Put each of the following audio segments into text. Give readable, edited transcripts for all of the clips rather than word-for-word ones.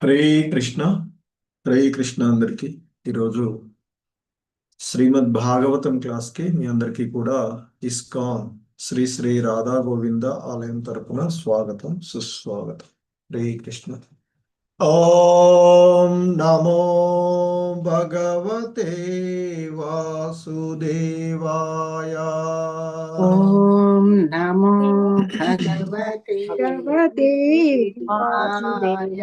హరే కృష్ణ. హరే కృష్ణ అందరికీ. ఈరోజు శ్రీమద్ భాగవతం క్లాస్కి మీ అందరికీ కూడా ఇస్కాన్ శ్రీ శ్రీ రాధా గోవింద ఆలయం తరపున స్వాగతం, సుస్వాగతం. హరే కృష్ణ. ఓం నమో భగవతే వాసుదేవాయ. ఓం నమో భగవతే వాసుదేవాయ.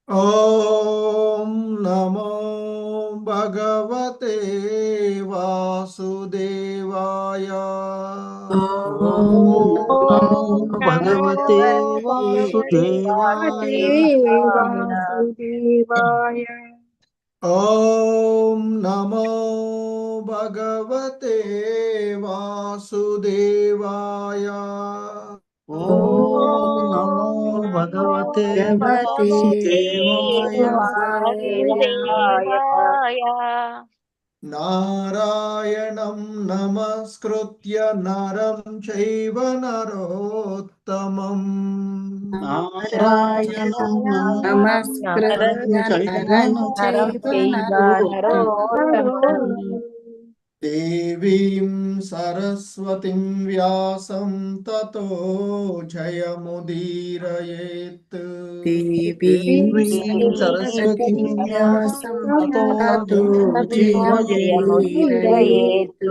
ఓం నమో భగవతే వాసుదేవాయ. ఓం నమో భగవతే వాసుదేవాయ. ఓం నమో భగవతే వాసుదేవాయ. ఓం నమో భగవతే వాసుదేవాయ. నారాయణం నమస్కృత్య నరం చైవ నరోత్తమం. నారాయణం నమస్కృత్య నరం చైవ నరోత్తమం. దేవీం సరస్వతిం వ్యాసం తతో జయముదీరయేత్. దేవీం సరస్వతీం వ్యాసం తతో జయముదీరయేత్.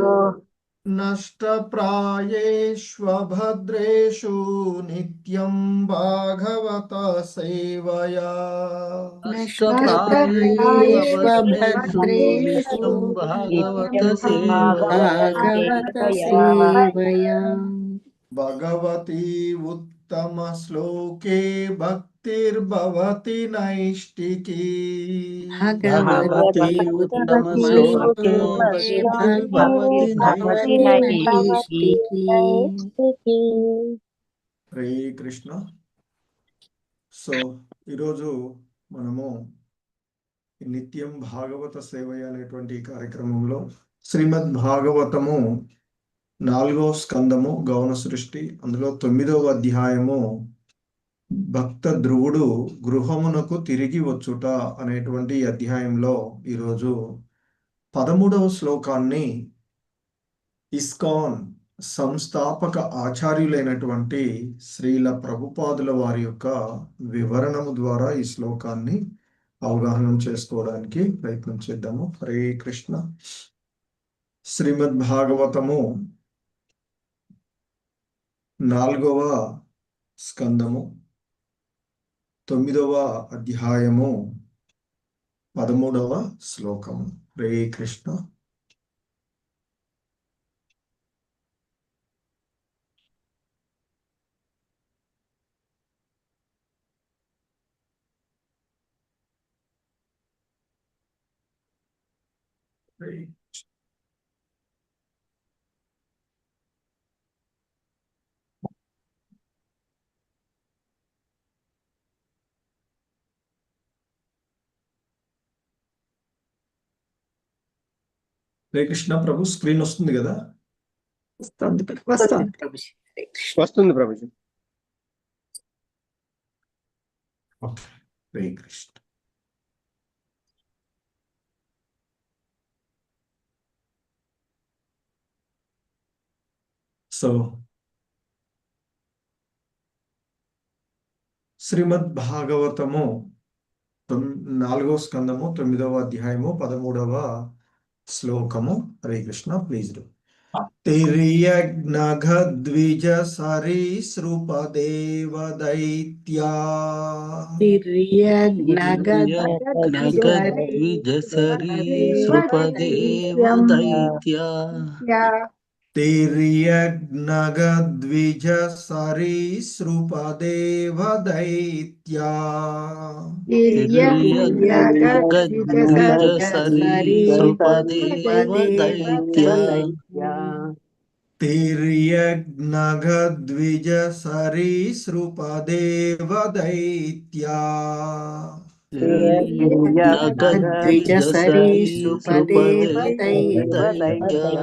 నష్టప్రాయేష్వభద్రేషు నిత్యం భాగవత సేవయా. నష్టప్రాయేష్వభద్రేషు భాగవత భాగవత సేవయా. భగవతి ఉత్తమ శ్లోకే భక్తిర్భవతి నైష్టికీ. భగవతి ఉత్తమ శ్లోకే భక్తిర్భవతి నైష్టికీ. హరే కృష్ణ. సో ఈరోజు మనము నిత్యం భాగవత సేవయ అనేటువంటి కార్యక్రమంలో శ్రీమద్ భాగవతము 4వ స్కందము గౌణ సృష్టి, అందులో 9వ అధ్యాయము భక్త ధ్రువుడు గృహమునకు తిరిగి వచ్చుట అనేటువంటి అధ్యాయంలో ఈరోజు 13వ శ్లోకాన్ని ఇస్కాన్ సంస్థాపక ఆచార్యులైనటువంటి శ్రీల ప్రభుపాదుల వారి యొక్క వివరణము ద్వారా ఈ శ్లోకాన్ని అవగాహన చేసుకోవడానికి ప్రయత్నం చేద్దాము. హరే కృష్ణ. శ్రీమద్ భాగవతము 4వ స్కందము 9వ అధ్యాయము 13వ శ్లోకము. హరే కృష్ణ. హరే కృష్ణ. ప్రభు స్క్రీన్ వస్తుంది కదా? వస్తుంది ప్రభుజీ. హరే కృష్ణ. సో శ్రీమద్ భాగవతము 4వ స్కందము 9వ అధ్యాయము 13వ శ్లోకము. హరే కృష్ణ. Please do. తిర్యజ్ఞఘ ద్విజ సరీసృపదేవ దైత్యా. ద్విజసరీసృపదేవ దైత్యా. తిర్యజ్ఞఘ ద్విజ సరీసృపదేవ దైత్యా. ద్విజసరీసృపదేవ దైత్యా. తిర్యజ్ఞఘ ద్విజ సరీసృపదేవ దైత్యా. ద్విజసరీసృపదేవ దైత్యా.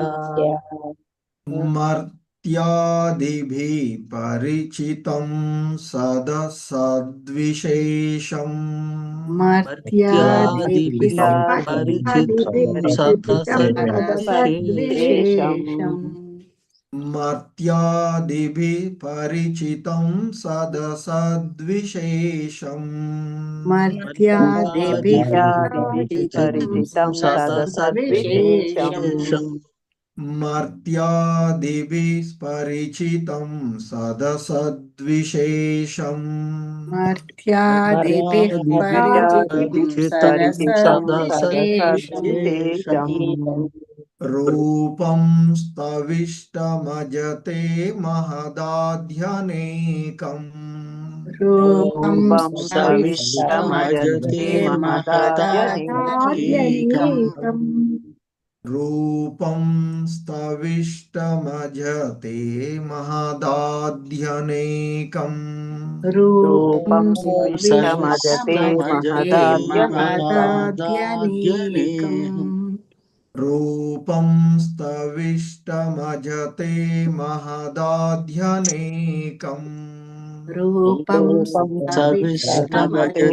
మర్త్య मर्त्यादिभिः परिचितं सदसद्विशेषम् मर्त्यादिभिः परिचितं सदसद्विशेषम् मर्त्यादिभिः परिचितं सदसद्विशेषम् मर्त्यादिभिः परिचितं सदसद्विशेषम् मर्त्यादिभिः परिचितं सदसद्विशेषम् मर्त्यादिभिः परिचितं सरसद्विशेषम् रूपं स्तविष्टमजते महदाध्यनेकम् रूपं सविष्टमजते सविष्टमजते महदाध्यनेकम् रूपं स्तविष्टमजते महदाध्यनेकम् रूपं सविष्टमजते सविष्टमजते महदाध्यनेकम् रूपं स्तविष्टमजते महदाध्यनेकम् रूपं सविष्टमजते सविष्टमजते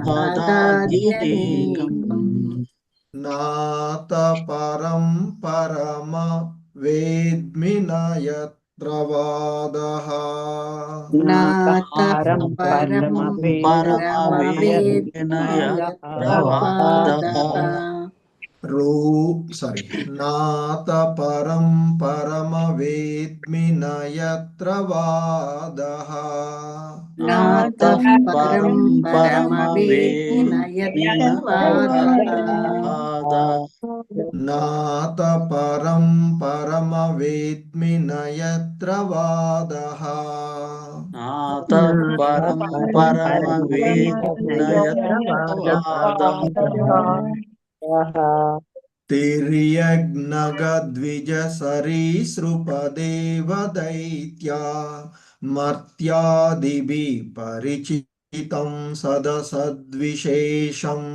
महदाध्यनेकम् महदाध्यनेकम् नातपरं परम वेद्मि न यत्र वादः नातः परं परमवेद्मि न यत्र वादः नातपरं परमवेद्मि न यत्र वादः नातः परं परमवेद्मि न यत्र वादः नातपरं परमवेद्मि न यत्र वादः नातः परं परमवेद्मि न यत्र वादः तिर्यग्नगद्विजसरीसृपदेवदैत्या मर्त्यादिभिः परिचितं सदसद्विशेषम्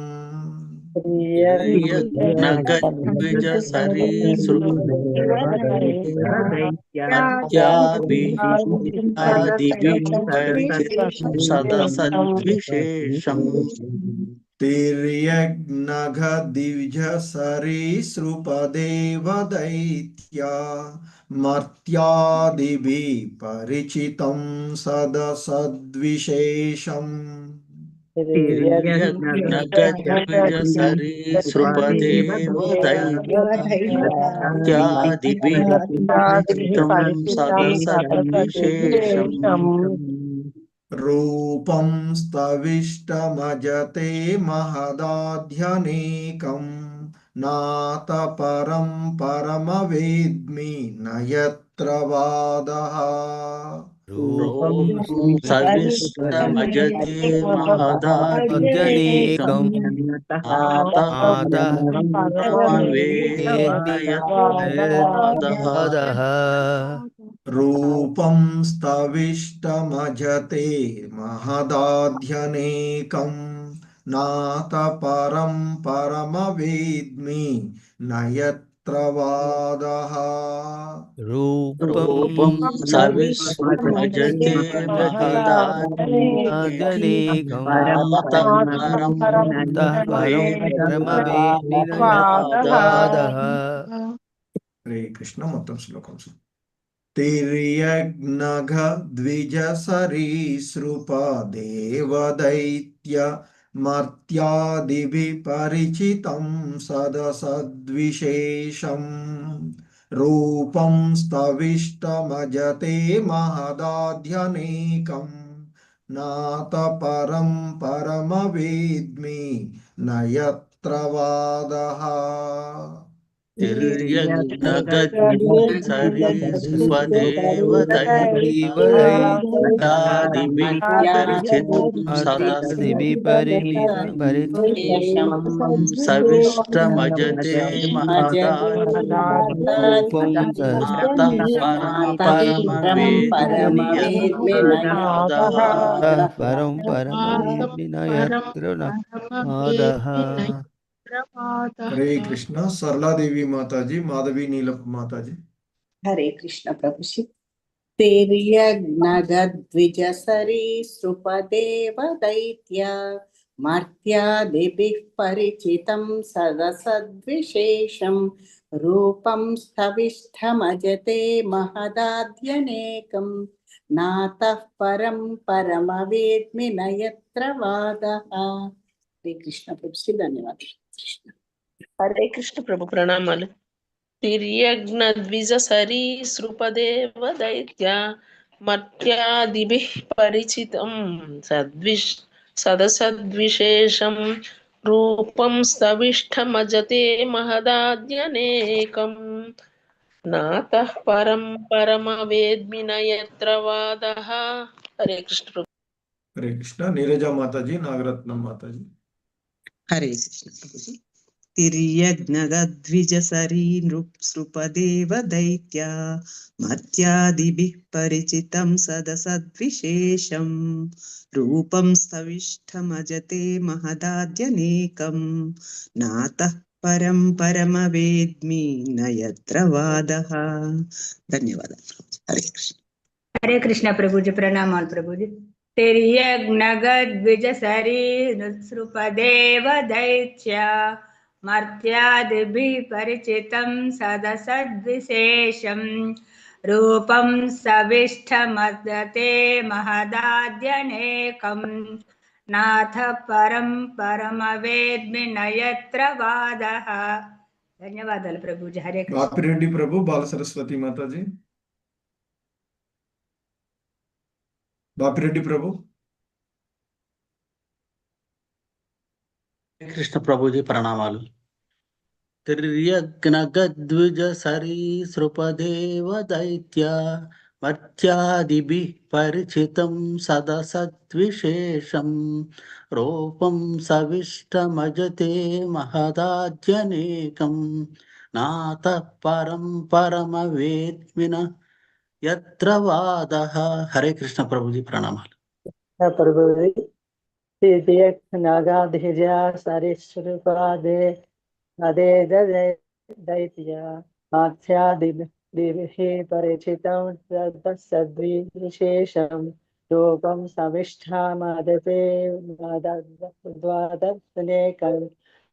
मर्त्यादिभिः परिचितं सदसद्विशेषम् तिर्यग्नगद्विजसरीसृपदेवदैत्या मर्त्यादिभिः परिचितं सदसद्विशेषम् तिर्यग्नगद्विजसरीसृपदेवदैत्यादिभिः परिचितं सदसद्विशेषम् रूपं स्तविष्टमजते महदाध्यनेकम् नातपरं परमवेद्मि न यत्र वादः रूपं सविष्टमजते महदाध्यनेकम् नातः परमवेद्मि न यत्र वादः रूपं स्तविष्टमजते महदाध्यनेकम् नातपरं परमवेद्मि न यत्र वादः रूपं सविष्टमजते महदाध्यनेकम् नातः परं परमवेद्मि न यत्र वादः हरे कृष्ण మొత్తం శ్లోకం तिर्यग्नगद्विजसरीसृपदेवदैत्य मर्त्यादिभिः परिचितं सदसद्विशेषम् रूपं स्तविष्टमजते महदाध्यनेकम् नातपरं परमवेद्मि न यत्र वादः तिर्यग्नगद्विजसरीसृपदेवदैत्यादिभिः परिचितं सदसद्विशेषम् सविष्टमजते महदाध्यनेकम् नातः परं परमवेद्मि यत्र वादः परं परमवेद्मि न यत्र वादः। हरे कृष्णा। सरला देवी माता जी, माधवी नीलप माता जी। हरे कृष्ण प्रभु जी। तिर्यग्नगद्विज सरीसृपदेव दैत्य मर्त्यादिभिः परिचितं सदसद्विशेषं रूपं स्थविष्ठमजते महदाद्यनेकं नातः परं परमवेद्मि न यत्र वादः। हरे कृष्ण प्रभु जी, धन्यवाद। हरे कृष्ण प्रभु प्रणामालु। तिर्यग्न द्विज सरीसृपदेव दैत्य मर्त्यादिभिः परिचितं सदसद्विशेषं रूपं स्तविष्ठमजते महदाद्यनेकं नातः परं परमवेद्मि न यत्र वादः। हरे कृष्ण प्रभु। हरे कृष्ण। नीरजा माताजी, नागरत्नम माताजी। हरे कृष्ण प्रभु जी। तिर्यज्ञगद्विजसरी नृपदेव दैत्या मर्त्यादिभिः परिचितं सदसद्विशेषं रूपं स्थविष्ठमजते महदाद्यनेकं नातः परं परमवेद्मि न यत्र वादः। धन्यवादः। हरे कृष्ण। हरे कृष्ण प्रभु जी, प्रणाम प्रभु जी। तिर्यग्नगद्विज सरीसृपदेव दैत्य मर्त्यादिभिः परिचितं सदसद्विशेषं रूपं सविष्ठमदते महदाद्यनेकं नाथ परं परमवेद्मि न यत्र वादः। ధన్యవాదాలు ప్రభుజీ. హరే కృష్ణ. బాపిరెడ్డి ప్రభు, బాల సరస్వతి మాతాజీ. బాపిరెడ్డి ప్రభు. కృష్ణ ప్రభుజీ ప్రణామాలు. తిర్యగ్నగద్విజ సరీసృపదేవ దైత్య మర్త్యాదిభిः పరిచితం సదసద్విశేషం రూపం సవిష్టమజతే మహదాద్యనేకం నాతః పరం పరమవేద్మిన యత్ర వాదః. హరే కృష్ణ ప్రభుజీ ప్రణామాలు. प्रभुजी नागाधिजा सरिसृपादे अदे दैत्य मात्स्यादिभिः परिचितं सद्विशेषं रूपं सविष्ठामदते द्वादशनेकं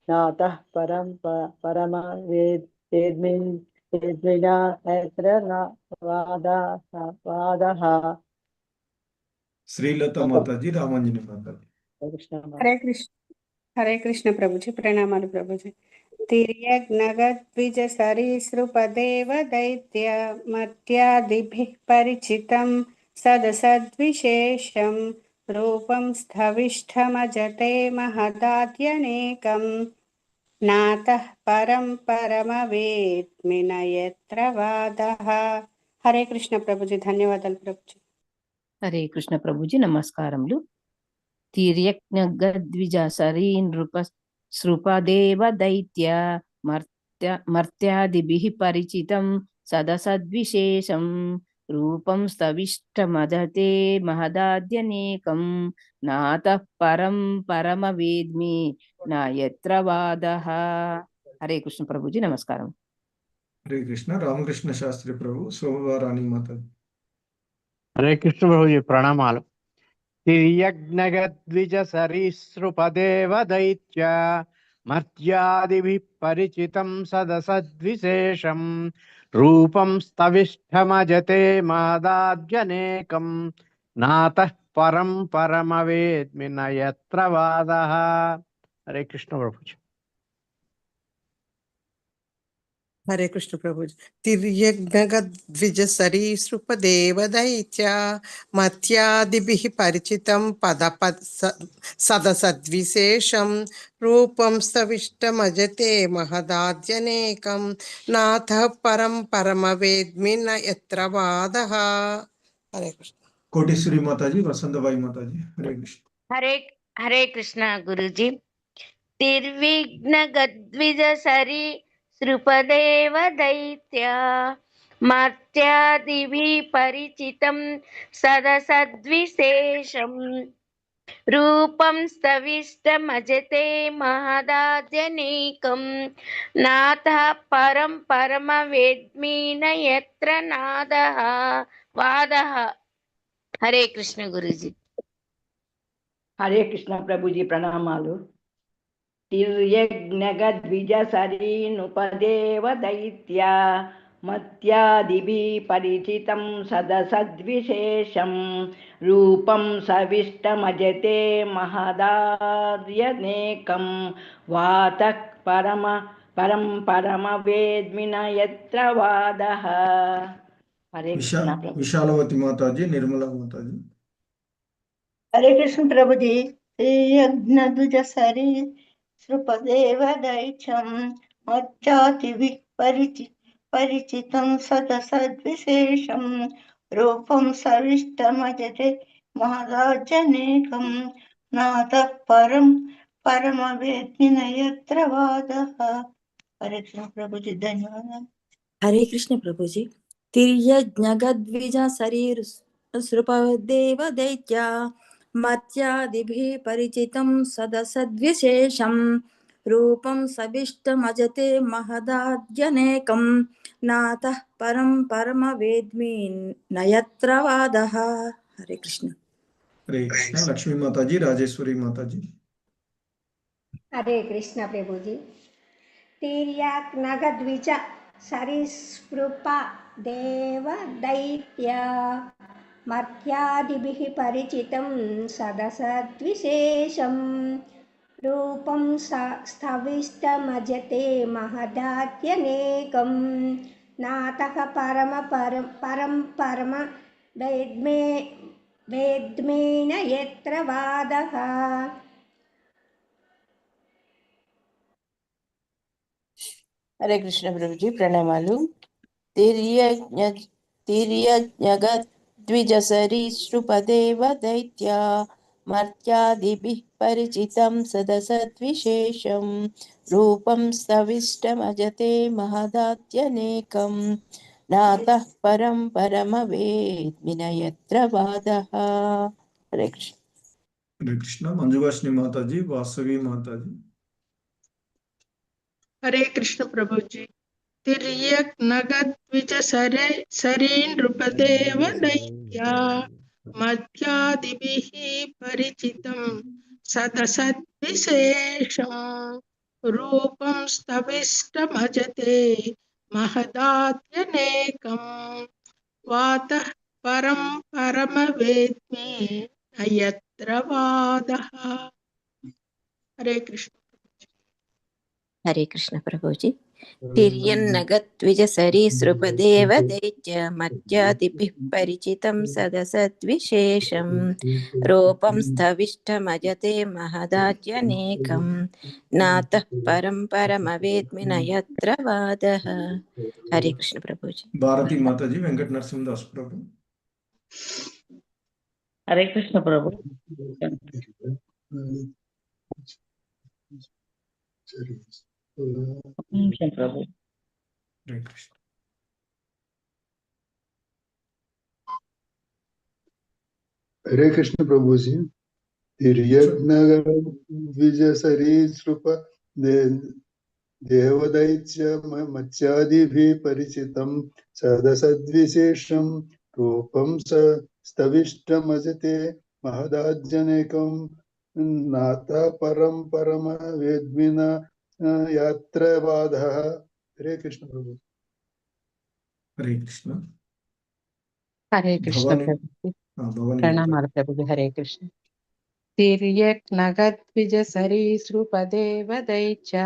नातः परं परमवेद्मिना यत्र न वादः। శ్రీలత మాతాజీ, రామాంజని మాతాజీ. हरे कृष्ण प्रभुजी, प्रणामालु प्रभुजी। तिर्यग्नगद्विज सरीसृपदेव दैत्य मर्त्यादिभिः परिचितं सदसद्विशेषं रूपं स्थविष्ठमजते महदाद्यनेकं नातः परं परमवेद्मि न यत्र वादः। हरे कृष्ण प्रभुजी, धन्यवादाలు प्रभुजी. హరే కృష్ణ ప్రభుజీ, నమస్కారములు. తిర్యజ్ఞగద్విజ సృపదేవ దైత్య మర్త్యాదిభిः పరిచితం సదసద్విశేషం రూపం స్తవిష్టమదతే మహదాద్యనేకం నాతః పరం పరమవేద్మి నా యత్ర వాదః. హరే కృష్ణ ప్రభుజీ, నమస్కారం. హరే కృష్ణ. రామకృష్ణ శాస్త్రి ప్రభు, శోభారాణి మాతాజీ. హరే కృష్ణ ప్రభుజీ, ప్రణామాలు. తిర్యజ్ఞగద్విజ సరీసృపదేవ దైత్య మర్త్యాదిభిః పరిచితం సదసద్విశేషం రూపం స్తవిష్ఠమజతే మహదాద్యనేకం నాతః పరం పరమవేద్మి న యత్ర వాదః. హరే కృష్ణ ప్రభుజీ. हरे कृष्ण प्रभु जी। तिर्यज्ञगद्विज सरीसृपदेव दैत्य मत्यादिभिः परिचितं सदसद्विशेषं रूपं स्तविष्टमजते महदाद्यनेकं नाथः परं परमवेद्मि न यत्र वादः। हरे कृष्ण. కోటేశ్వరి మాతాజీ, వసంతబాయి మాతాజీ. హరే కృష్ణ. हरे कृष्ण गुरुजी। तिर्विघ्नगद्विज सरी सृपदेव दैत्य मर्त्यादिभिः परिचितं सदसद्विशेषं रूपं स्तविष्टमजते महदाद्यनेकं नाथः परं परमवेद्मि न यत्र नादः वादः। हरे कृष्ण गुरुजी। హరే కృష్ణ ప్రభుజీ ప్రణామాలు. తిర్యజ్ఞగద్విజసరీనుపదేవ దైత్య మత్యాదిభి పరిచితం సదసద్విశేషం రూపం సవిష్టమజతే మహదార్యనేకం వాతః పరం పరమవేద్మిన యత్ర వాదః. హరే కృష్ణ ప్రభు. విశాలవతి మాతాజీ, నిర్మలా మాతాజీ. హరే కృష్ణ ప్రభుజీ. యజ్ఞద్విజ సరి సృపదేవ దైత్యం మచ్చాతిభిః పరిచితం సదసద్విశేషం రూపం సవిష్టమజతే మహదాజ్యనేకం నాతః పరం పరమవేద్మి న యత్ర వాదః. హరే కృష్ణ ప్రభుజీ, ధన్యవాదాలు. హరే కృష్ణ ప్రభుజీ. తిర్యజ్ఞగద్విజ శరీర సృపదేవ దైత్య మత్యాదిభిః పరిచితం సదసద్విశేషం రూపం సవిష్టమజతే మహదాద్యనేకం నాతః పరం పరమవేద్మి నయత్ర వాదః. హరే కృష్ణ. హరే కృష్ణ. లక్ష్మీ మాతాజీ, రాజేశ్వరి మాతాజీ. హరే కృష్ణ ప్రభుజీ. తిర్యజ్ఞగద్విజ సరీసృప దేవ దైత్య మర్త్యాదిభిః పరిచితం సదసద్విశేషం రూపం స్థవిష్టమజతే మహదాద్యనేకం నాతః పరం పరమ వేద్మేన యత్ర వాదః. హరే కృష్ణ ప్రభుజీ ప్రణామాలు. తిర్యజ్ఞగద్విజసరీసృపదేవ దైత్య మర్త్యాదిభిః పరిచితం సదసద్విశేషం రూపం స్థవిష్టమజతే మహదాద్యనేకం నాతః పరం పరమవేద్మి న యత్ర వాదః. హరే కృష్ణ. హరే కృష్ణ. మంజువాషిని మాతాజీ, వాసవి మాతాజీ. హరే కృష్ణ ప్రభుజీ. తిర్యజ్ఞగద్విజ సరీనృపదేవ దైత్య మధ్యాదిభిః పరిచితం సదసద్విశేషం రూపం స్థవిష్టమజతే మహదాద్యనేకం వాతః పరం పరమవేద్మి న యత్ర వాదః. హరే కృష్ణ. హరే కృష్ణ ప్రభుజీ. తిర్యన్నగద్విజసరీసృపదేవ దైత్య మధ్యాదిభిః పరిచితం సదసద్విశేషం రూపం స్థవిష్టమజతే మహదాద్యనేకం నాతః పరం పరమవేద్మి న యత్ర వాదః. హరే కృష్ణ ప్రభుజీ. భారతి మాతాజీ, వెంకట నరసింహదాస్ ప్రభు. హరే కృష్ణ ప్రభు. ప్రభు. హరే కృష్ణ. हरे कृष्ण प्रभु जी. तिर्यज्ञगद्विजसरीसृप देवदैत्य मत्स्यादिभिः परिचितं सदसद्विशेषं रूपं स्तविष्टमजते महदाज्यनेकं नाथा परं परमवेद्मि न यत्र वादः. हरे कृष्ण प्रभु. హరే కృష్ణ. హరే కృష్ణ ప్రభుజీ. ప్రణామాలు ప్రభుజీ. హరే కృష్ణ. తిర్యజ్ఞగద్విజ సరీసృపదేవ దైత్య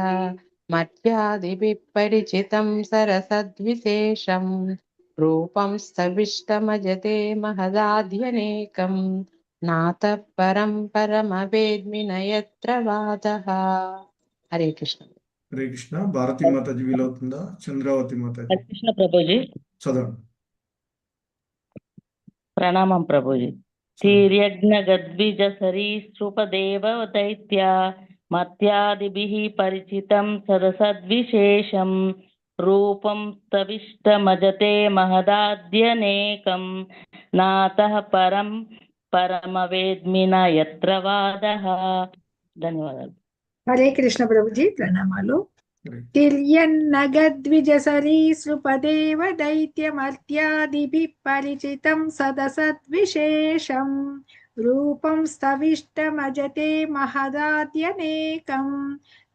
మధ్యాదిభిః పరిచితం సరసద్విశేషం రూపం స్థవిష్టమజతే మహదాద్యనేకం నాతః పరం పరమవేద్మి న యత్ర వాదః. హరే కృష్ణ. హరే కృష్ణ. భారతి మాతాజీ వీలవుతుందా? చంద్రావతి మాతాజీ. హరే కృష్ణ ప్రభుజీ. చదవండి. ప్రణామం ప్రభుజీ. తిర్యజ్ఞగద్విజ సరీసృపదేవ దైత్య మత్యాదిభిః పరిచితం సదసద్విశేషం రూపం స్థవిష్టమజతే మహదాద్యనేకం నాతః పరం పరమవేద్మి న యత్ర వాదః. ధన్యవాదాలు. హరే కృష్ణ ప్రభుజీ, ప్రణామాలు. తిర్యన్నగద్విజ సరీసృపదేవ దైత్యమర్త్యాదిభిః పరిచితం సదసద్విశేషం రూపం స్థవిష్టమజతే మహదాద్యనేకం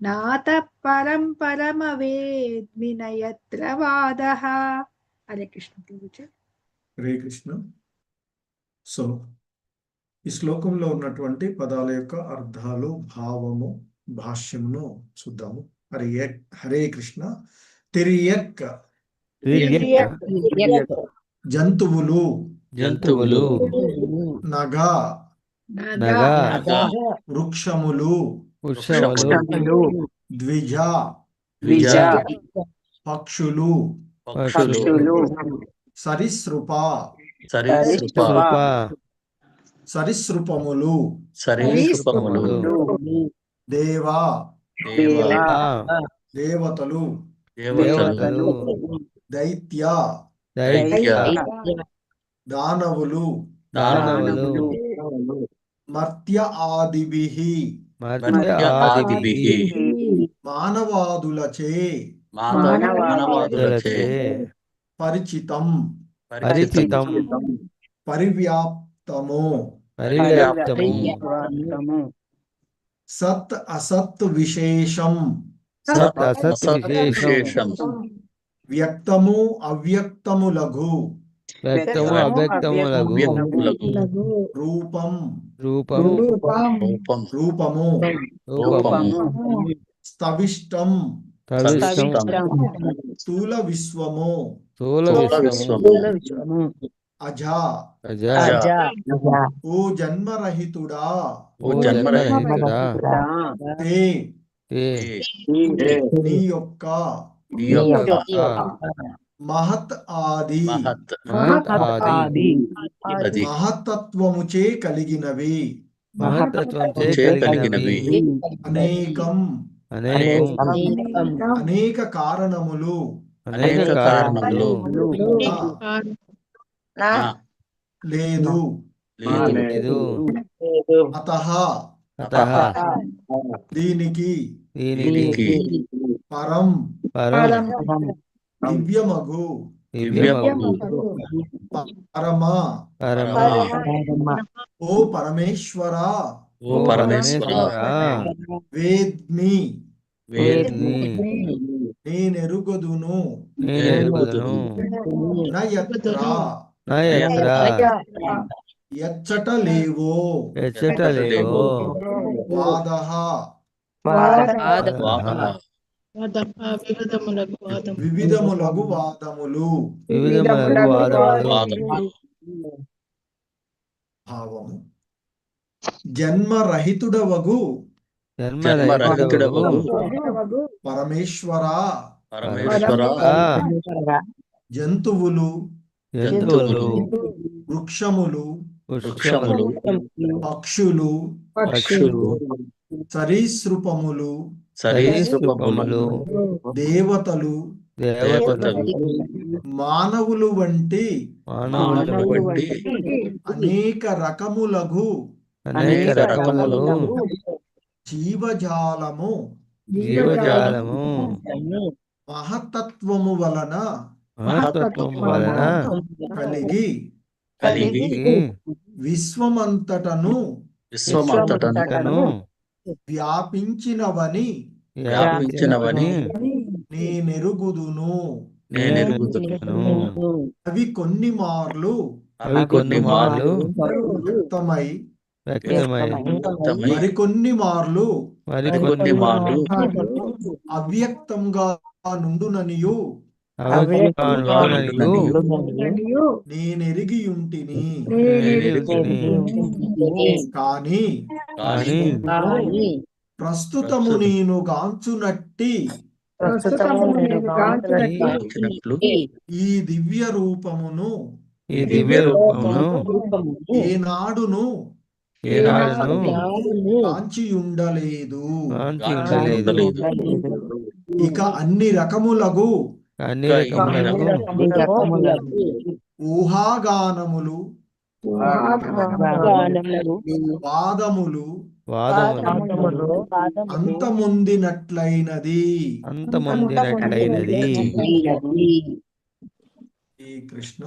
నాతః పరం పరమవేద్మి న యత్ర వాదః. హరే కృష్ణ ప్రభుజీ. హరే కృష్ణ. సో ఈ శ్లోకంలో ఉన్నటువంటి పదాల యొక్క అర్థాలు, భావము, భాష్యమును చూద్దాము. హరే కృష్ణ. తిర్యక్ జంతువులు, నగ వృక్షములు, ద్విజ పక్షులు, సరీసృప సరీసృపములు, దేవా దేవతలు, దైత్య దానవులు, మర్త్య ఆదిభిః మానవాదులచే పరిచితం పరివ్యాప్తము సత్ అసత్ విశేషం వ్యక్తము అవ్యక్తములగు రూపం రూపము స్థవిష్టం స్థూల విశ్వము అజ ఓ జన్మరహితుడా తే నీ యొక్క మహత్ ఆది మహత్తత్వముచే కలిగినవి అనేకం అనేక కారణములు లేదు అతః దీనికి పరం దివ్యమగు పరమ ఓ పరమేశ్వరా వేద్మి నేనెరుగదును ఎచ్చట లేవో వాదః వివిధములగు వాదములు భావము జన్మరహితుడవగు పరమేశ్వరా జంతువులు వృక్షములు పక్షులు సరీసృపములు దేవతలు మానవులు వంటి అనేక రకములగు జీవజాలము మహత్తత్వము వలన కలిగి విశ్వమంతటను వ్యాపించినవని నేనెరుగుదును. అవి కొన్ని మార్లు వ్యక్తమై మరికొన్ని మార్లు అవ్యక్తంగా నుండుననియు నేనెరిగియుంటిని. కాని ప్రస్తుతము నేను గాంచునట్టి ఈ దివ్య రూపమును ఏనాడును కాంచియుండలేదు. ఇక అన్ని రకములగు ఊహాగానములు వాదములు వాదములు అంతమొందినట్లయినది. ఈ కృష్ణ.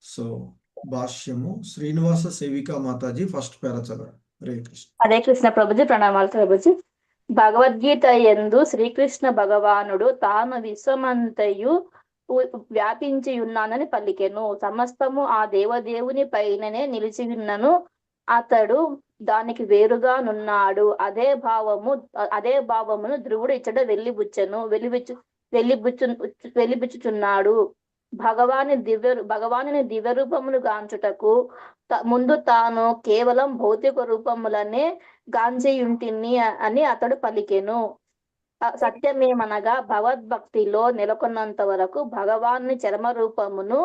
సో భాష్యము శ్రీనివాస సేవికా మాతాజీ ఫస్ట్ పేరా చదవండి. హరే కృష్ణ. హరే కృష్ణ ప్రభుజీ, ప్రణామాలు ప్రభుజీ. భగవద్గీత యందు శ్రీకృష్ణ భగవానుడు తాను విశ్వమంతయు వ్యాపించి ఉన్నానని పలికెను. సమస్తము ఆ దేవదేవుని పైననే నిలిచి ఉన్నను, అతడు దానికి వేరుగా నున్నాడు. అదే భావమును ధ్రువుడు ఇచ్చట వెలిబుచ్చుచున్నాడు. భగవాని దివ్య రూపములు గాంచుటకు ముందు తాను కేవలం భౌతిక రూపములనే గాంచియుంటిని అని అతడు పలికెను. సత్యమేమనగా భగవద్భక్తిలో నెలకొన్నంత వరకు భగవాన్ని చర్మ రూపమును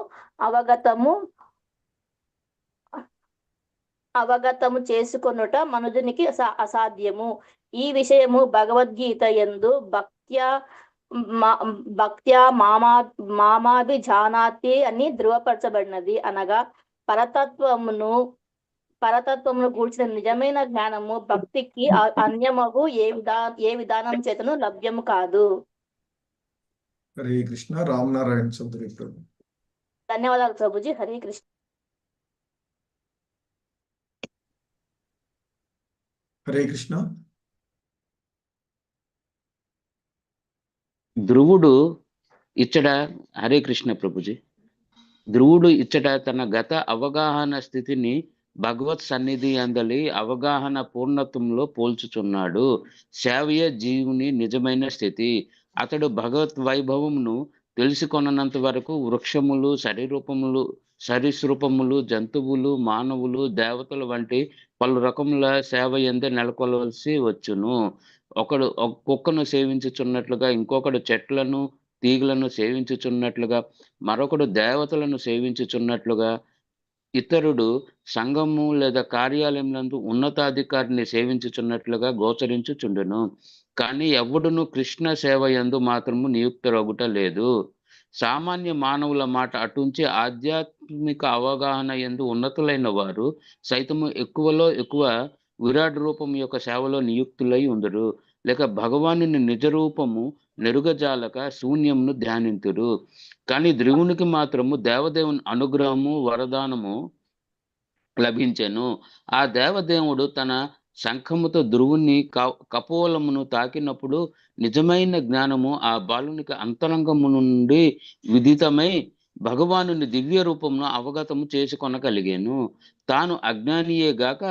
అవగతము చేసుకొనుట మనుజునికి అసాధ్యము. ఈ విషయము భగవద్గీత యందు భక్త్యా మామాభిజానాతి అని ధృవపరచబడినది. అనగా పరతత్వమును గూర్చిన నిజమైన జ్ఞానము భక్తికి అన్యమగు ఏ విధానం చేతను లభ్యము కాదు. హరే కృష్ణ. రామనారాయణ చౌదరి ప్రభు. ధన్యవాదాలు ప్రభుజీ. హరే కృష్ణ. హరే కృష్ణ. ధ్రువుడు ఇచ్చట హరే కృష్ణ ప్రభుజీ. ధ్రువుడు ఇచ్చట తన గత అవగాహన స్థితిని భగవత్ సన్నిధి అందలి అవగాహన పూర్ణత్వంలో పోల్చుచున్నాడు. సేవయ జీవుని నిజమైన స్థితి. అతడు భగవత్ వైభవమును తెలుసుకొనంత వరకు వృక్షములు, సరీసృపములు, జంతువులు, మానవులు, దేవతలు వంటి పలు రకముల సేవ ఎందే నెలకొలవలసి వచ్చును. ఒకడు కుక్కను సేవించుచున్నట్లుగా, ఇంకొకడు చెట్లను తీగలను సేవించుచున్నట్లుగా, మరొకడు దేవతలను సేవించుచున్నట్లుగా, ఇతరుడు సంఘము లేదా కార్యాలయంలో ఉన్నతాధికారిని సేవించుచున్నట్లుగా గోచరించుచుండును. కానీ ఎవడును కృష్ణ సేవ యందు మాత్రము నియుక్తురగుట లేదు. సామాన్య మానవుల మాట అటుంచి ఆధ్యాత్మిక అవగాహన యందు ఉన్నతులైన వారు సైతము ఎక్కువలో ఎక్కువ విరాట్ రూపం యొక్క సేవలో నియుక్తులై ఉందరు. లేక భగవానుని నిజ రూపము నెరుగజాలక శూన్యమును ధ్యానింతురు. కానీ ధ్రువునికి మాత్రము దేవదేవుని అనుగ్రహము, వరదానము లభించెను. ఆ దేవదేవుడు తన శంఖముతో ధ్రువుని కపోలమును తాకినప్పుడు నిజమైన జ్ఞానము ఆ బాలునికి అంతరంగము నుండి విదితమై భగవానుని దివ్య రూపమును అవగతము చేసుకొనగలిగాను. తాను అజ్ఞానియే గాక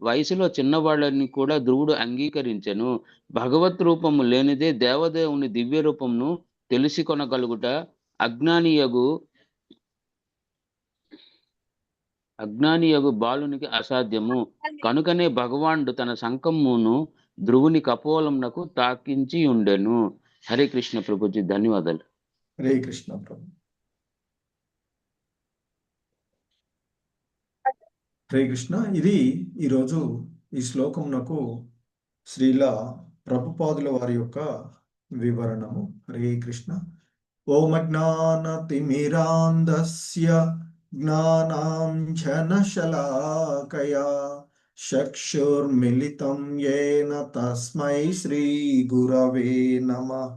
వయసులో చిన్నవాళ్ళని కూడా ధ్రువుడు అంగీకరించెను. భగవత్ రూపము లేనిదే దేవదేవుని దివ్య రూపమును తెలుసుకొనగలుగుట అజ్ఞానియగు బాలునికి అసాధ్యము. కనుకనే భగవానుడు తన శంఖమును ధ్రువుని కపోలమునకు తాకించి ఉండెను. హరే కృష్ణ ప్రభుజీ. ధన్యవాదాలు. హరే కృష్ణ ప్రభు. హరే కృష్ణ. ఇది ఈరోజు ఈ శ్లోకమునకు శ్రీల ప్రభుపాదుల వారి యొక్క వివరణము. హరే కృష్ణ. ఓం అజ్ఞానతిమిరాంధస్య జ్ఞానాంజనశలాకయా చక్షుర్మిలితం యేన తస్మై శ్రీ గురవే నమః.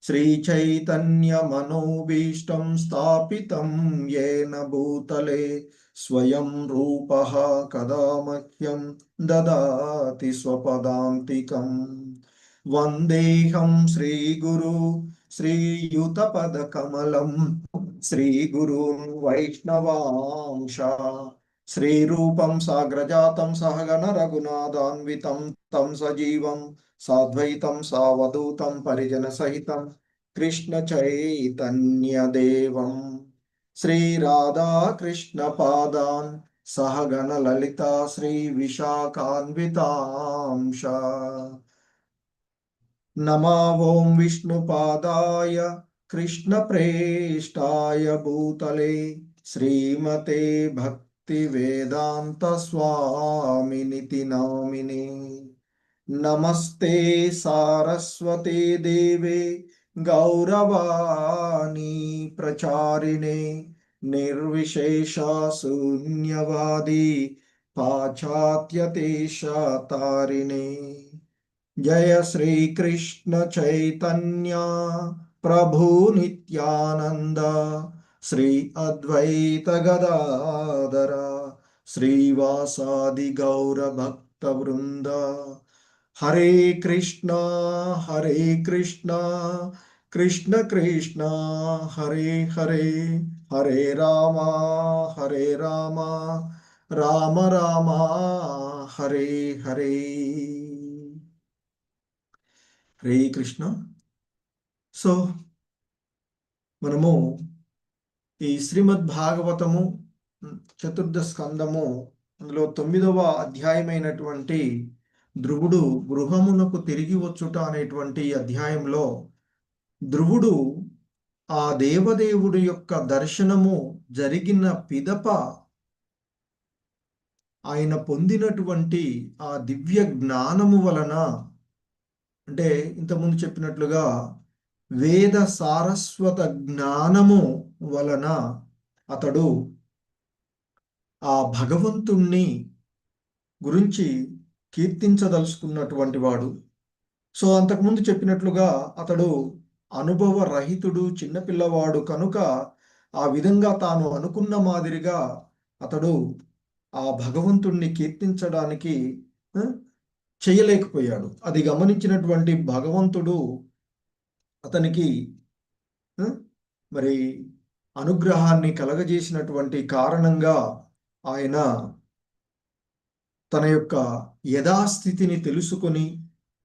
శ్రీచైతన్యమనోభీష్టం స్థాపితం యేన భూతలే స్వయం రూపః కదా మహ్యం దదాతి స్వపదాంతికం. వందేహం శ్రీగురు శ్రీయుతపదకమలం శ్రీగురున్ వైష్ణవాంశ. శ్రీరూపం సాగ్రజాతం సహగణ రఘునాథాన్వితం తం సజీవం సాద్వైతం సావధూతం పరిజన సహితం కృష్ణ చైతన్యదేవం శ్రీ రాధా కృష్ణ పాదాన్ సహగణ లలితా శ్రీ విశాఖాన్వితాంశ. నమో ఓం విష్ణుపాదాయ కృష్ణ ప్రేష్టాయ భూతలే శ్రీమతే భక్తి వేదాంత స్వామినితి నామినే. నమస్తే సారస్వతే దేవే గౌరవాణి ప్రచారిణే నిర్విశేష శూన్యవాది పాశ్చాత్యదేశతారిణే జయ శ్రీకృష్ణ చైతన్య ప్రభు నిత్యానంద శ్రీ అద్వైత గదాధర శ్రీవాసాది గౌర భక్త వృంద హరే కృష్ణ కృష్ణ కృష్ణ హరే హరే హరే రామ రామ రామ హరే హరే. హరే కృష్ణ. సో మనము ఈ శ్రీమద్ భాగవతము చతుర్థ స్కందము అందులో 9వ అధ్యాయమైనటువంటి ధ్రువుడు గృహమునకు తిరిగి వచ్చుట అనేటువంటి అధ్యాయంలో ధ్రువుడు ఆ దేవదేవుడి యొక్క దర్శనము జరిగిన పిదప ఆయన పొందినటువంటి ఆ దివ్య జ్ఞానము వలన, అంటే ఇంతకుముందు చెప్పినట్లుగా వేద సారస్వత జ్ఞానము వలన అతడు ఆ భగవంతుణ్ణి గురించి కీర్తించదలుచుకున్నటువంటి వాడు. సో అంతకుముందు చెప్పినట్లుగా అతడు అనుభవ రహితుడు, చిన్నపిల్లవాడు కనుక ఆ విధంగా తాను అనుకున్న మాదిరిగా అతడు ఆ భగవంతుణ్ణి కీర్తించడానికి చేయలేకపోయాడు. అది గమనించినటువంటి భగవంతుడు అతనికి మరి అనుగ్రహాన్ని కలగజేసినటువంటి కారణంగా ఆయన తన యొక్క యథాస్థితిని తెలుసుకొని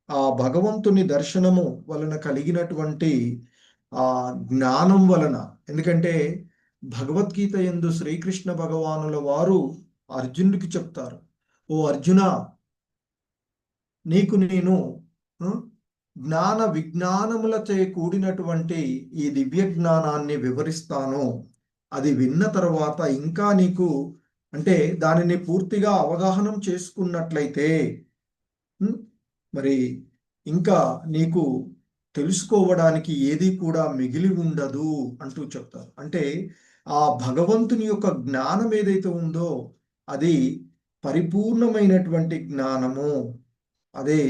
ఆ భగవంతుని దర్శనము వలన కలిగినటువంటి ఆ జ్ఞానం వలన, ఎందుకంటే భగవద్గీత యందు శ్రీకృష్ణ భగవానుల వారు అర్జునుడికి చెప్తారు, ఓ అర్జున, నీకు నేను జ్ఞాన విజ్ఞానములచే కూడినటువంటి ఈ దివ్య జ్ఞానాన్ని వివరిస్తాను. అది విన్న తర్వాత ఇంకా నీకు, అంటే దానిని పూర్తిగా అవగాహనం చేసుకున్నట్లయితే మరి ఇంకా నీకు తెలుసుకోవడానికి ఏది కూడా మిగిలి ఉండదు అంటూ చెప్తారు. అంటే ఆ భగవంతుని యొక్క జ్ఞానం ఏదైతే ఉందో అది పరిపూర్ణమైనటువంటి జ్ఞానము, అదే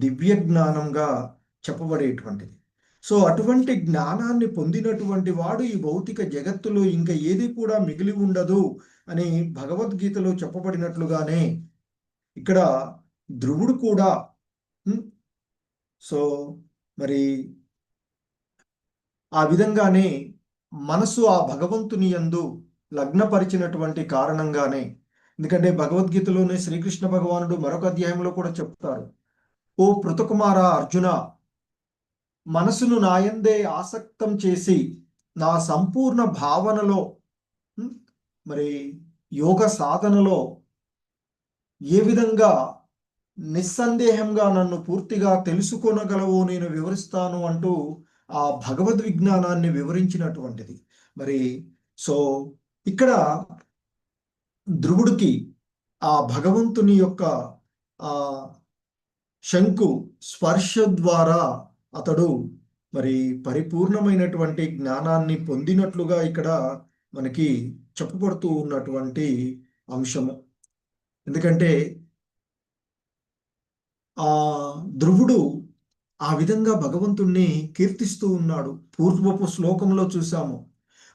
దివ్య జ్ఞానంగా చెప్పబడేటువంటిది. సో అటువంటి జ్ఞానాన్ని పొందినటువంటి వాడు ఈ భౌతిక జగత్తులో ఇంకా ఏది కూడా మిగిలి ఉండదు అని భగవద్గీతలో చెప్పబడినట్లుగానే ఇక్కడ ధ్రువుడు కూడా సో మరి ఆ విధంగానే మనసు ఆ భగవంతుని యందు లగ్నపరిచినటువంటి కారణంగానే, ఎందుకంటే భగవద్గీతలోనే శ్రీకృష్ణ భగవానుడు మరొక అధ్యాయంలో కూడా చెప్తారు, ఓ పృతకుమార అర్జున, మనసును నాయందే ఆసక్తం చేసి నా సంపూర్ణ భావనలో మరి యోగ సాధనలో ఏ విధంగా నిస్సందేహంగా నన్ను పూర్తిగా తెలుసుకొనగలవో నేను వివరిస్తాను అంటూ ఆ భగవద్ విజ్ఞానాన్ని వివరించినటువంటిది. మరి సో ఇక్కడ ధ్రువుడికి ఆ భగవంతుని యొక్క ఆ శంకు స్పర్శ ద్వారా అతడు మరి పరిపూర్ణమైనటువంటి జ్ఞానాన్ని పొందినట్లుగా ఇక్కడ మనకి చెప్పబడుతూ ఉన్నటువంటి అంశము. ఎందుకంటే ఆ ధ్రువుడు ఆ విధంగా భగవంతుణ్ణి కీర్తిస్తూ ఉన్నాడు. పూర్వపు శ్లోకంలో చూసాము,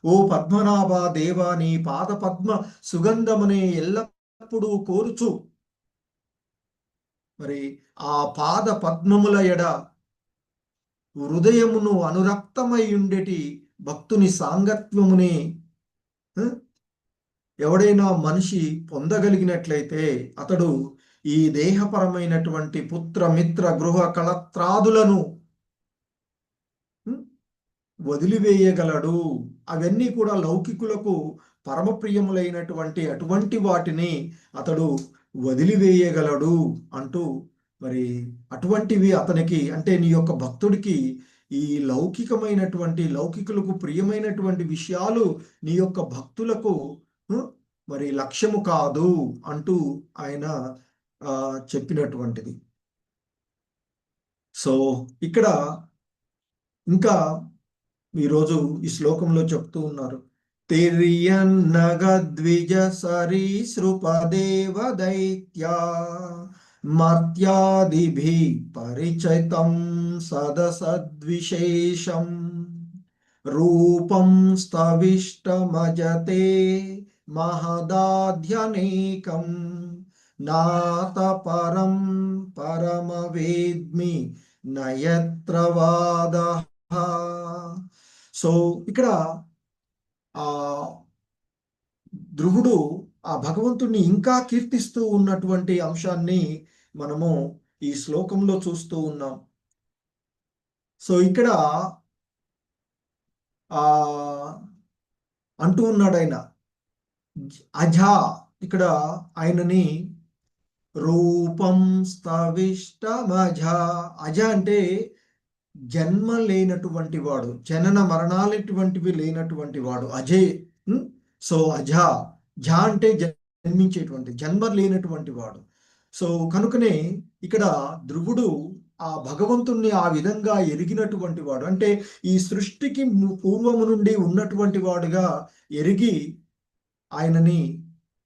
ఓ పద్మనాభ దేవా, నీ పాద పద్మ సుగంధమునే ఎల్లప్పుడూ కోరుచు, మరి ఆ పాద పద్మముల ఎడ హృదయమును అనురక్తమై ఉండేటి భక్తుని సాంగత్యముని ఎవడైనా మనిషి పొందగలిగినట్లయితే అతడు ఈ దేహపరమైనటువంటి పుత్ర మిత్ర గృహ కళత్రాదులను వదిలివేయగలడు. అవన్నీ కూడా లౌకికులకు పరమప్రియములైనటువంటి అటువంటి వాటిని అతడు వదిలివేయగలడు అంటూ, మరి అటువంటివి అతనికి, అంటే నీ యొక్క భక్తుడికి ఈ లౌకికమైనటువంటి లౌకికులకు ప్రియమైనటువంటి విషయాలు నీ యొక్క భక్తులకు మరి లక్ష్యము కాదు అంటూ ఆయన చెప్పినటువంటిది. సో ఇక్కడ ఇంకా ఈరోజు ఈ శ్లోకంలో చెప్తూ ఉన్నారు, తిర్యన్నగద్విజ సరీసృపదేవ దైత్యా మర్త్యాదిభి పరిచైతం సదసద్విశేషం రూపం స్తవిష్టమజతే మహదాధ్యనేకం నాత పరం పరమవేద్మి నయత్రవాదః. సో ఇక్కడ ఆ ధ్రువుడు ఆ భగవంతుణ్ణి ఇంకా కీర్తిస్తూ ఉన్నటువంటి అంశాన్ని మనము ఈ శ్లోకంలో చూస్తూ ఉన్నాం. సో ఇక్కడ అంటూ ఉన్నాడు ఆయన అజ, ఇక్కడ ఆయనని రూపం స్థవిష్టమజ. అజ అంటే జన్మ లేనటువంటి వాడు, జనన మరణాలటువంటివి లేనటువంటి వాడు అజయ్. సో అజ, జ అంటే జన్మించేటువంటి, జన్మ లేనటువంటి వాడు. సో కనుకనే ఇక్కడ ధ్రువుడు ఆ భగవంతుణ్ణి ఆ విధంగా ఎరిగినటువంటి వాడు, అంటే ఈ సృష్టికి పూర్వము నుండి ఉన్నటువంటి వాడుగా ఎరిగి ఆయనని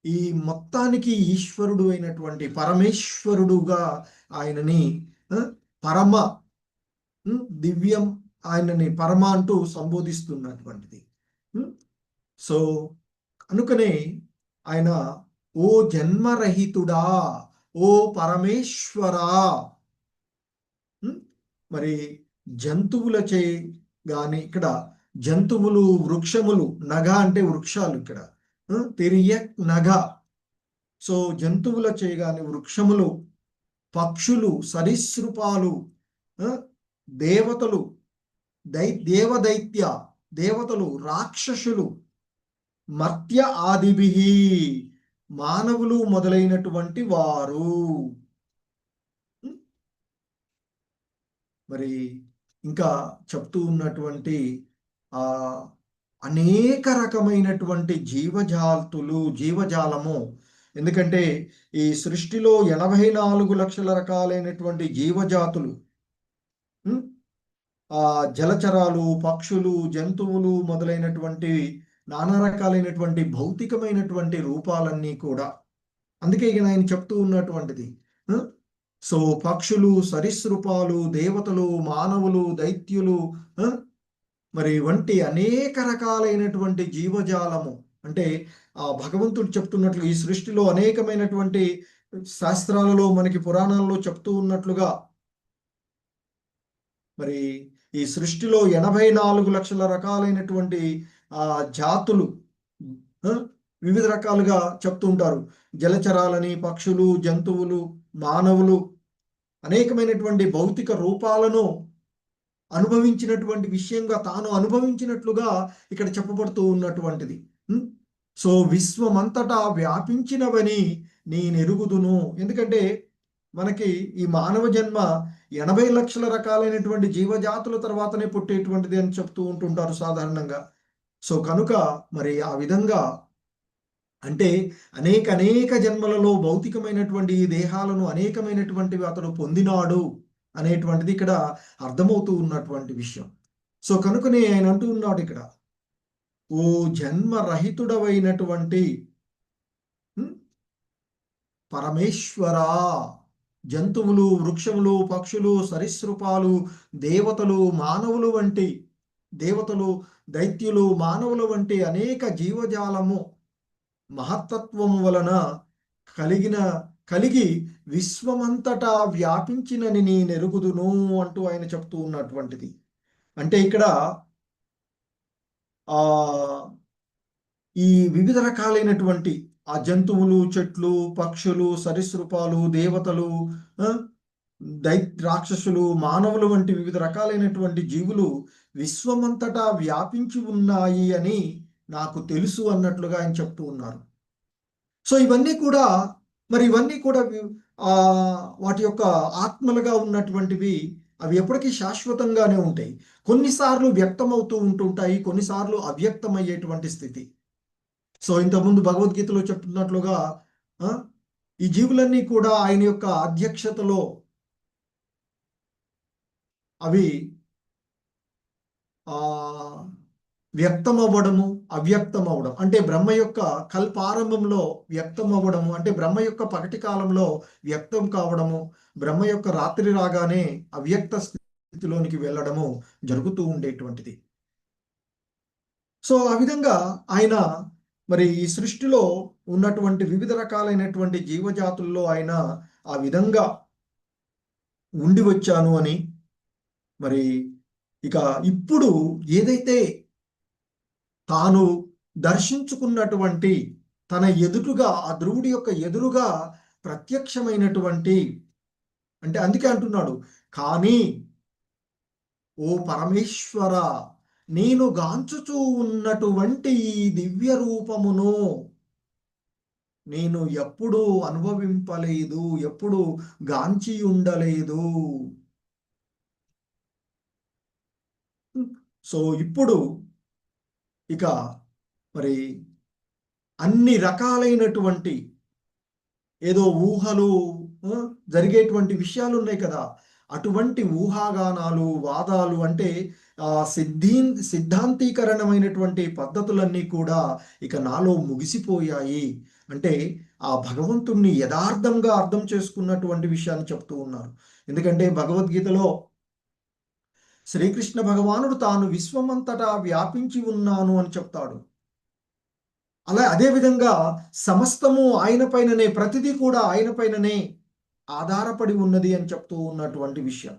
ఈ మొత్తానికి ఈశ్వరుడు అయినటువంటి పరమేశ్వరుడుగా ఆయనని పరమ దివ్యం, ఆయనని పరమ అంటూ సంబోధిస్తున్నటువంటిది. సో అనుకనే ఆయన ఓ జన్మరహితుడా, ఓ పరమేశ్వరా, మరి జంతువులచే గాని, ఇక్కడ జంతువులు వృక్షములు, నగ అంటే వృక్షాలు, ఇక్కడ తిరియ నగ. సో జంతువులచే గాని, వృక్షములు, పక్షులు, సరీసృపాలు, దేవతలు, దేవదైత్య దేవతలు, రాక్షసులు, మర్త్య ఆదిభి మానవులు మొదలైనటువంటి వారు. మరి ఇంకా చెప్తూ ఉన్నటువంటి అనేక రకమైనటువంటి జీవజాలము, ఎందుకంటే ఈ సృష్టిలో 84 లక్షల రకాలైనటువంటి జీవజాతులు, జలచరాలు, పక్షులు, జంతువులు మొదలైనటువంటి నానా రకాలైనటువంటి భౌతికమైనటువంటి రూపాలన్నీ కూడా, అందుకే ఆయన చెప్తూ ఉన్నటువంటిది. సో పక్షులు, సరీసృపాలు, దేవతలు, మానవులు, దైత్యులు, మరి వంటి అనేక రకాలైనటువంటి జీవజాలము, అంటే ఆ భగవంతుడు చెప్తున్నట్లు ఈ సృష్టిలో అనేకమైనటువంటి శాస్త్రాలలో మనకి పురాణాలలో చెప్తూ ఉన్నట్లుగా, మరి ఈ సృష్టిలో 84 లక్షల రకాలైనటువంటి జాతులు వివిధ రకాలుగా చెప్తూ ఉంటారు. జలచరాలని, పక్షులు, జంతువులు, మానవులు అనేకమైనటువంటి భౌతిక రూపాలను అనుభవించినటువంటి విషయంగా, తాను అనుభవించినట్లుగా ఇక్కడ చెప్పబడుతూ ఉన్నటువంటిది. సో విశ్వమంతటా వ్యాపించినవని నేనెరుగుదును. ఎందుకంటే మనకి ఈ మానవ జన్మ 80 లక్షల రకాలైనటువంటి జీవజాతుల తర్వాతనే పుట్టేటువంటిది అని చెప్తూ ఉంటుంటారు సాధారణంగా. సో కనుక మరి ఆ విధంగా, అంటే అనేక జన్మలలో భౌతికమైనటువంటి ఈ దేహాలను అనేకమైనటువంటివి అతడు పొందినాడు అనేటువంటిది ఇక్కడ అర్థమవుతూ ఉన్నటువంటి విషయం. సో కనుకనే ఆయన అంటూ ఉన్నాడు ఇక్కడ, ఓ జన్మరహితుడవైనటువంటి పరమేశ్వరా, జంతువులు, వృక్షములు, పక్షులు, సరీసృపాలు, దేవతలు, మానవులు వంటి, దేవతలు, దైత్యులు, మానవుల వంటి అనేక జీవజాలము మహత్తత్వము వలన కలిగి విశ్వమంతటా వ్యాపించినని నేనెరుగుదును అంటూ ఆయన చెప్తూ ఉన్నటువంటిది. అంటే ఇక్కడ ఈ వివిధ రకాలైనటువంటి ఆ జంతువులు, చెట్లు, పక్షులు, సరీసృపాలు, దేవతలు, రాక్షసులు, మానవులు వంటి వివిధ రకాలైనటువంటి జీవులు విశ్వమంతటా వ్యాపించి ఉన్నాయి అని నాకు తెలుసు అన్నట్లుగా ఆయన చెప్తూ ఉన్నారు. సో ఇవన్నీ కూడా వాటి యొక్క ఆత్మలుగా ఉన్నటువంటివి, అవి ఎప్పటికీ శాశ్వతంగానే ఉంటాయి. కొన్నిసార్లు వ్యక్తమవుతూ ఉంటుంటాయి, కొన్నిసార్లు అవ్యక్తమయ్యేటువంటి స్థితి. సో ఇంతకుముందు భగవద్గీతలో చెప్తున్నట్లుగా ఈ జీవులన్నీ కూడా ఆయన యొక్క అధ్యక్షతలో అవి వ్యక్తం అవ్వడము, అవ్యక్తం అవ్వడం. అంటే బ్రహ్మ యొక్క కల్పారంభంలో వ్యక్తం అవ్వడము, అంటే బ్రహ్మ యొక్క పగటి కాలంలో వ్యక్తం కావడము, బ్రహ్మ యొక్క రాత్రి రాగానే అవ్యక్త స్థితిలోనికి వెళ్ళడము జరుగుతూ ఉండేటువంటిది. సో ఆ విధంగా ఆయన మరి ఈ సృష్టిలో ఉన్నటువంటి వివిధ రకాలైనటువంటి జీవజాతుల్లో ఆయన ఆ విధంగా ఉండి వచ్చాను అని, మరి ఇక ఇప్పుడు ఏదైతే తాను దర్శించుకున్నటువంటి తన ఎదురుగా, ఆ ధ్రువుడి యొక్క ఎదురుగా ప్రత్యక్షమైనటువంటి, అంటే అందుకే అంటున్నాడు, కానీ ఓ పరమేశ్వర, నేను గాంచుచూ ఉన్నటువంటి ఈ దివ్య రూపమును నేను ఎప్పుడు అనుభవింపలేదు, ఎప్పుడు గాంచి ఉండలేదు. సో ఇప్పుడు ఇక మరి అన్ని రకాలైనటువంటి ఏదో ఊహలు జరిగేటువంటి విషయాలు ఉన్నాయి కదా, అటువంటి ఊహాగానాలు, వాదాలు, అంటే సిద్ధాంతీకరణమైనటువంటి పద్ధతులన్నీ కూడా ఇక నాలో ముగిసిపోయాయి. అంటే ఆ భగవంతుణ్ణి యథార్థంగా అర్థం చేసుకున్నటువంటి విషయాన్ని చెప్తూ ఉన్నారు. ఎందుకంటే భగవద్గీతలో శ్రీకృష్ణ భగవానుడు తాను విశ్వమంతటా వ్యాపించి ఉన్నాను అని చెప్తాడు. అదేవిధంగా సమస్తము ఆయన పైననే, ప్రతిదీ కూడా ఆయన పైననే ఆధారపడి ఉన్నది అని చెప్తూ ఉన్నటువంటి విషయం.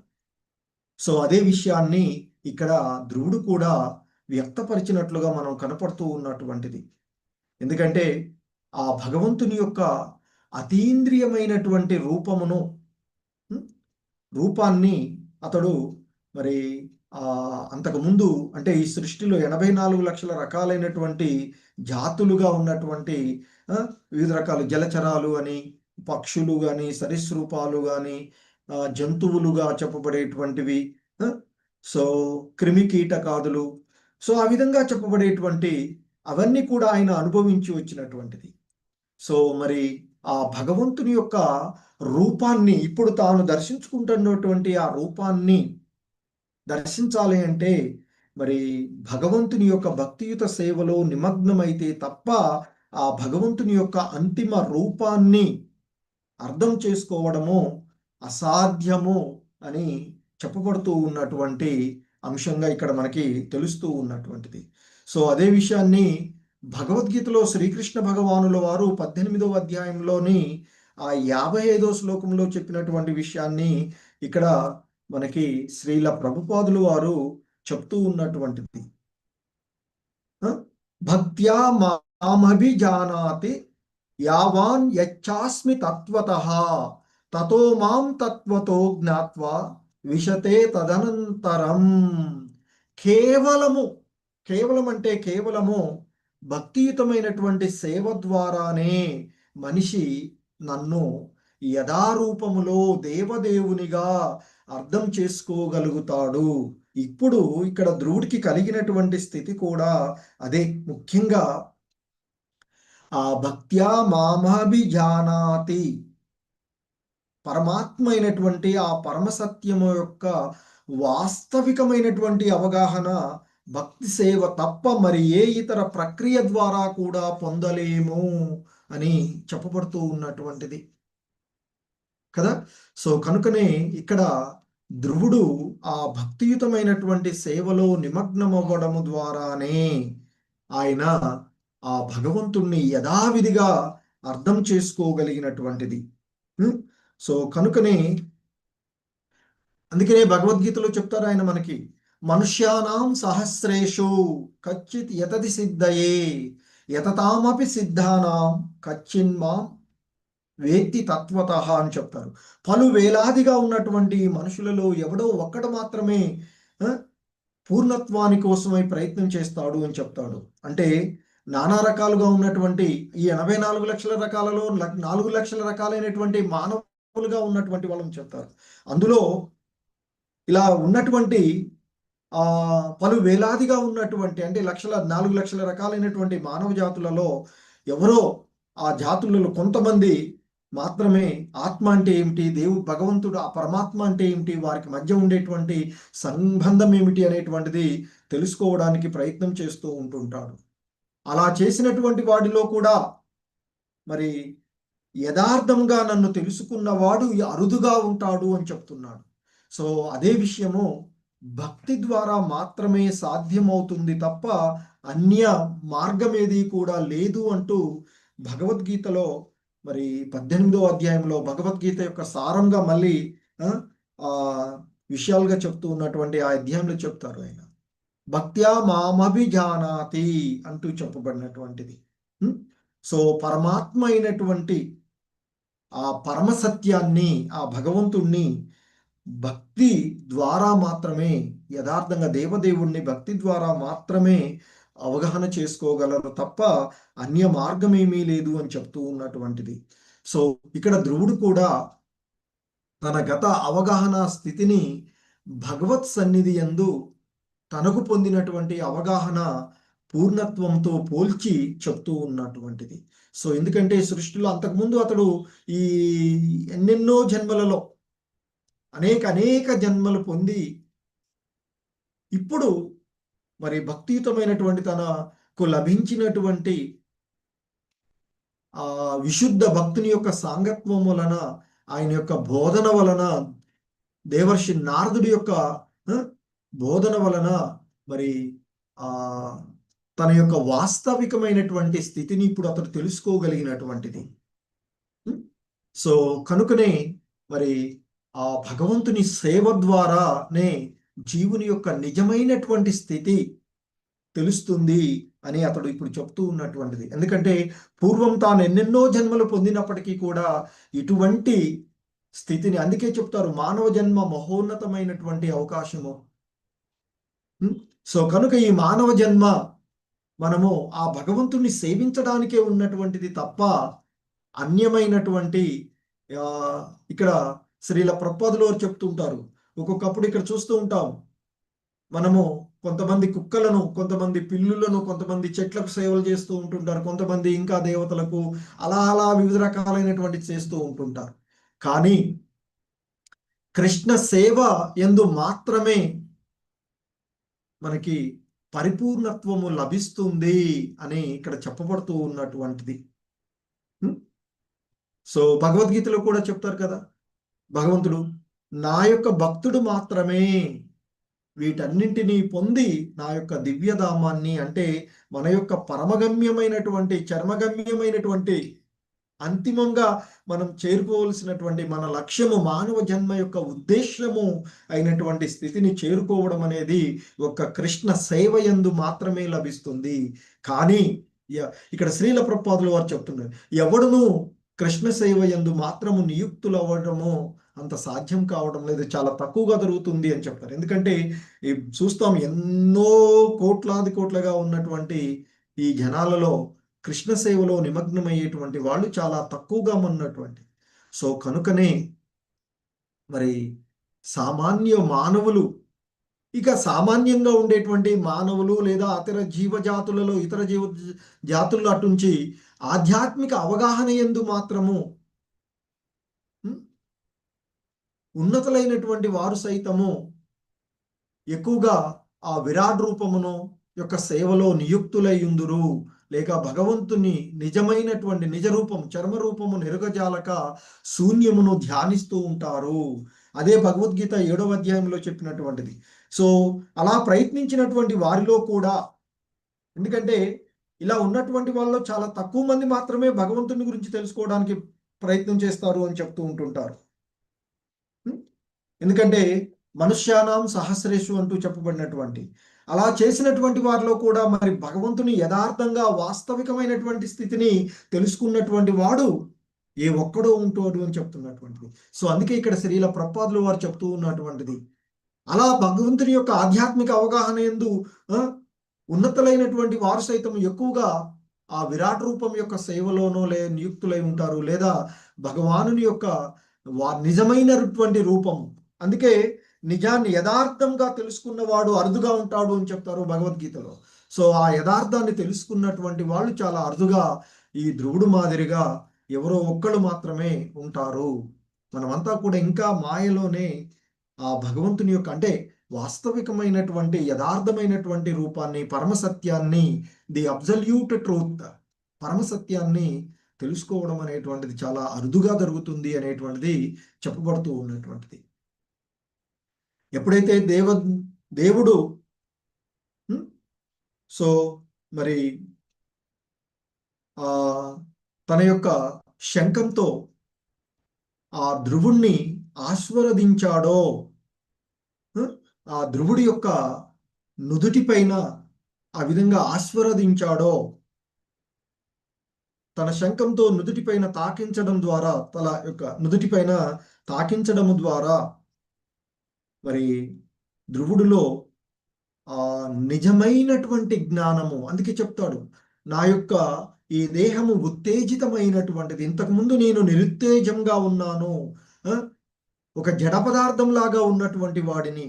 సో అదే విషయాన్ని ఇక్కడ ధ్రువుడు కూడా వ్యక్తపరిచినట్లుగా మనం కనపడుతూ ఉన్నటువంటిది. ఎందుకంటే ఆ భగవంతుని యొక్క అతీంద్రియమైనటువంటి రూపాన్ని అతడు మరి అంతకుముందు, అంటే ఈ సృష్టిలో 84 లక్షల రకాలైనటువంటి జాతులుగా ఉన్నటువంటి వివిధ రకాల జలచరాలు అని, పక్షులు కానీ, సరీసృపాలు కానీ, జంతువులుగా చెప్పబడేటువంటివి, సో క్రిమి కీటకాదులు, సో ఆ విధంగా చెప్పబడేటువంటి అవన్నీ కూడా ఆయన అనుభవించి వచ్చినటువంటిది. సో మరి ఆ భగవంతుని యొక్క రూపాన్ని ఇప్పుడు తాను దర్శించుకుంటున్నటువంటి ఆ రూపాన్ని దర్శించాలి అంటే మరి భగవంతుని యొక్క భక్తియుత సేవలో నిమగ్నమైతే తప్ప ఆ భగవంతుని యొక్క అంతిమ రూపాన్ని అర్థం చేసుకోవడము అసాధ్యము అని చెప్పబడుతూ ఉన్నటువంటి అంశంగా ఇక్కడ మనకి తెలుస్తూ ఉన్నటువంటిది. సో అదే విషయాన్ని భగవద్గీతలో శ్రీకృష్ణ భగవానుల వారు 18వ అధ్యాయంలోని ఆ 55వ శ్లోకంలో చెప్పినటువంటి విషయాన్ని ఇక్కడ మనకి శ్రీల ప్రభుపాదులు వారు చెప్తూ ఉన్నటువంటిది. భక్త్యా మామభిజానాతి యావాన్ యచ్చాస్మి తత్వతః తతో మాం తత్వతో జ్ఞాత్వా విశతే తదనంతరం. కేవలం అంటే కేవలము భక్తియుతమైనటువంటి సేవ ద్వారానే మనిషి నన్ను యథారూపములో దేవదేవునిగా అర్థం చేసుకోగలుగుతాడు. ఇప్పుడు ఇక్కడ ధ్రువుడికి కలిగినటువంటి స్థితి కూడా అదే. ముఖ్యంగా ఆ భక్త్యా మామభిజానాతి, పరమాత్మ అయినటువంటి ఆ పరమసత్యము యొక్క వాస్తవికమైనటువంటి అవగాహన భక్తి సేవ తప్ప మరి ఏ ఇతర ప్రక్రియ ద్వారా కూడా పొందలేము అని చెప్పబడుతూ ఉన్నటువంటిది కదా. సో కనుకనే ఇక్కడ ధ్రువుడు ఆ భక్తియుతమైనటువంటి సేవలో నిమగ్నమవ్వడము ద్వారానే ఆయన ఆ భగవంతుణ్ణి యథావిధిగా అర్థం చేసుకోగలిగినటువంటిది. సో కనుకనే అందుకనే భగవద్గీతలో చెప్తారు ఆయన మనకి, మనుష్యానాం సహస్రేషు కచ్చిత్ యతతి సిద్ధయే యతతామపి సిద్ధానాం కచ్చిన్మాం వేత్తి తత్వతః అని చెప్తారు. పలు వేలాదిగా ఉన్నటువంటి మనుషులలో ఎవడో ఒక్కడు మాత్రమే పూర్ణత్వాని కోసమై ప్రయత్నం చేస్తాడు అని చెప్తాడు. అంటే నానా రకాలుగా ఉన్నటువంటి ఈ 84 లక్షల రకాలలో 4 లక్షల రకాలైనటువంటి మానవులుగా ఉన్నటువంటి వాళ్ళని చెప్తారు. అందులో ఇలా ఉన్నటువంటి పలు వేలాదిగా ఉన్నటువంటి, అంటే 4 లక్షల రకాలైనటువంటి మానవ జాతులలో ఎవరో ఆ జాతులలో కొంతమంది మాత్రమే ఆత్మ అంటే ఏమిటి, భగవంతుడు ఆ పరమాత్మ అంటే ఏమిటి, వారికి మధ్య ఉండేటువంటి సంబంధం ఏమిటి అనేటువంటిది తెలుసుకోవడానికి ప్రయత్నం చేస్తూ ఉంటుంటాడు. అలా చేసినటువంటి వాడిలో కూడా మరి యథార్థంగా నన్ను తెలుసుకున్నవాడు అరుదుగా ఉంటాడు అని చెప్తున్నాడు. సో అదే విషయము భక్తి ద్వారా మాత్రమే సాధ్యమవుతుంది తప్ప అన్య మార్గం ఏది కూడా లేదు అంటూ భగవద్గీతలో మరి 18వ అధ్యాయంలో భగవద్గీత యొక్క సారంగా మళ్ళీ ఆ విషయాలుగా చెప్తూ ఉన్నటువంటి ఆ అధ్యాయంలో చెప్తారు ఆయన. భక్త్యా మామభిజానాతి అంటూ చెప్పబడినటువంటిది. సో పరమాత్మ అయినటువంటి ఆ పరమ సత్యాన్ని, ఆ భగవంతుణ్ణి భక్తి ద్వారా మాత్రమే, యథార్థంగా దేవదేవుణ్ణి భక్తి ద్వారా మాత్రమే అవగాహన చేసుకోగలరు తప్ప అన్య మార్గం ఏమీ లేదు అని చెప్తూ ఉన్నటువంటిది. సో ఇక్కడ ధ్రువుడు కూడా తన గత అవగాహన స్థితిని భగవత్ సన్నిధి యందు తనకు పొందినటువంటి అవగాహన పూర్ణత్వంతో పోల్చి చెప్తూ ఉన్నటువంటిది. సో ఎందుకంటే సృష్టిలో అంతకుముందు అతడు ఈ ఎన్నెన్నో జన్మలలో అనేక జన్మలు పొంది ఇప్పుడు మరి భక్తియుతమైనటువంటి తనకు లభించినటువంటి ఆ విశుద్ధ భక్తుని యొక్క సాంగత్వం వలన, ఆయన యొక్క బోధన వలన, దేవర్షి నారదుడి యొక్క బోధన వలన మరి తన యొక్క వాస్తవికమైనటువంటి స్థితిని ఇప్పుడు అతడు తెలుసుకోగలిగినటువంటిది. సో కనుకనే మరి ఆ భగవంతుని సేవ ద్వారానే జీవుని యొక్క నిజమైనటువంటి స్థితి తెలుస్తుంది అని అతడు ఇప్పుడు చెప్తూ ఉన్నటువంటిది. ఎందుకంటే పూర్వం తాను ఎన్నెన్నో జన్మలు పొందినప్పటికీ కూడా ఇటువంటి స్థితిని, అందుకే చెప్తారు మానవ జన్మ మహోన్నతమైనటువంటి అవకాశము. సో కనుక ఈ మానవ జన్మ మనము ఆ భగవంతుణ్ణి సేవించడానికే ఉన్నటువంటిది తప్ప అన్యమైనటువంటి ఇక్కడ శ్రీల ప్రభుపాదులు వారు చెప్తుంటారు. ఒక్కొక్కప్పుడు ఇక్కడ చూస్తూ ఉంటాం మనము, కొంతమంది కుక్కలను, కొంతమంది పిల్లులను, కొంతమంది చెట్లకు సేవలు చేస్తూ ఉంటుంటారు, కొంతమంది ఇంకా దేవతలకు అలా వివిధ రకాలైనటువంటి చేస్తూ ఉంటుంటారు. కానీ కృష్ణ సేవ యందు మాత్రమే మనకి పరిపూర్ణత్వము లభిస్తుంది అని ఇక్కడ చెప్పబడుతూ ఉన్నటువంటిది. సో భగవద్గీతలో కూడా చెప్తారు కదా భగవంతుడు, నా యొక్క భక్తుడు మాత్రమే వీటన్నింటినీ పొంది నా యొక్క దివ్యధామాన్ని, అంటే మన యొక్క పరమగమ్యమైనటువంటి చర్మగమ్యమైనటువంటి అంతిమంగా మనం చేరుకోవలసినటువంటి మన లక్ష్యము, మానవ జన్మ యొక్క ఉద్దేశ్యము అయినటువంటి స్థితిని చేరుకోవడం అనేది ఒక కృష్ణ సేవ యందు మాత్రమే లభిస్తుంది. కానీ ఇక్కడ శ్రీల ప్రభుపాదులు వారు చెప్తున్నారు, ఎవడును కృష్ణ సేవ యందు మాత్రము నియుక్తులు అవ్వడము అంత సాధ్యం కావడం లేదు, చాలా తక్కువగా జరుగుతుంది అని చెప్తారు. ఎందుకంటే చూస్తాం ఎన్నో కోట్లాదిగా ఉన్నటువంటి ఈ జనాలలో కృష్ణ సేవలో నిమగ్నమయ్యేటువంటి వాళ్ళు చాలా తక్కువగా ఉన్నటువంటి. సో కనుకనే మరి సామాన్య మానవులు, ఇక సామాన్యంగా ఉండేటువంటి మానవులు లేదా ఇతర జీవజాతులలో, ఇతర జీవ జాతుల్లో అటుంచి ఆధ్యాత్మిక అవగాహన యందు మాత్రము ఉన్నతులైనటువంటి వారు సైతము ఎక్కువగా ఆ విరాట్ రూపమును యొక్క సేవలో నియుక్తులయ్యుందురు, లేక భగవంతుని నిజమైనటువంటి నిజ రూపం, చర్మ రూపము నెరుగజాలక శూన్యమును ధ్యానిస్తూ ఉంటారు. అదే భగవద్గీత 7వ అధ్యాయంలో చెప్పినటువంటిది. సో అలా ప్రయత్నించినటువంటి వారిలో కూడా, ఎందుకంటే ఇలా ఉన్నటువంటి వాళ్ళలో చాలా తక్కువ మంది మాత్రమే భగవంతుని గురించి తెలుసుకోవడానికి ప్రయత్నం చేస్తారు అని చెప్తూ ఉంటుంటారు. ఎందుకంటే మనుష్యానాం సహస్రేషు అంటూ చెప్పబడినటువంటి అలా చేసినటువంటి వారిలో కూడా మరి భగవంతుని యథార్థంగా వాస్తవికమైనటువంటి స్థితిని తెలుసుకున్నటువంటి వాడు ఏ ఒక్కడో ఉంటాడు అని చెప్తున్నటువంటిది. సో అందుకే ఇక్కడ శ్రీల ప్రభుపాదులు వారు చెప్తూ ఉన్నటువంటిది, అలా భగవంతుని యొక్క ఆధ్యాత్మిక అవగాహన యందు ఉన్నతులైనటువంటి వారు సైతం ఎక్కువగా ఆ విరాట్ రూపం యొక్క సేవలోనో నియుక్తులై ఉంటారు, లేదా భగవానుని యొక్క నిజమైనటువంటి రూపం. అందుకే నిజాన్ని యథార్థంగా తెలుసుకున్నవాడు అరుదుగా ఉంటాడు అని చెప్తారు భగవద్గీతలో. సో ఆ యథార్థాన్ని తెలుసుకున్నటువంటి వాళ్ళు చాలా అరుదుగా, ఈ ధ్రువుడు మాదిరిగా ఎవరో ఒక్కళ్ళు మాత్రమే ఉంటారు. మనమంతా కూడా ఇంకా మాయలోనే ఆ భగవంతుని యొక్క, అంటే వాస్తవికమైనటువంటి యథార్థమైనటువంటి రూపాన్ని, పరమసత్యాన్ని, ది అబ్సల్యూట్ ట్రూత్, పరమసత్యాన్ని తెలుసుకోవడం అనేటువంటిది చాలా అరుదుగా జరుగుతుంది అనేటువంటిది చెప్పబడుతూ ఉన్నటువంటిది. ఎప్పుడైతే దేవుడు సో మరి తన యొక్క శంఖంతో ఆ ధ్రువుణ్ణి ఆశీర్వదించాడో, ఆ ధ్రువుడి యొక్క నుదుటి పైన ఆ విధంగా ఆశీర్వదించాడో, తన శంఖంతో నుదుటి పైన తాకించడం ద్వారా, తన యొక్క నుదుటి పైన తాకించడం ద్వారా మరి ధ్రువుడిలో ఆ నిజమైనటువంటి జ్ఞానము, అందుకే చెప్తాడు, నా యొక్క ఈ దేహము ఉత్తేజితమైనటువంటిది, ఇంతకుముందు నేను నిరుత్తేజంగా ఉన్నాను, ఒక జడ పదార్థం లాగా ఉన్నటువంటి వాడిని,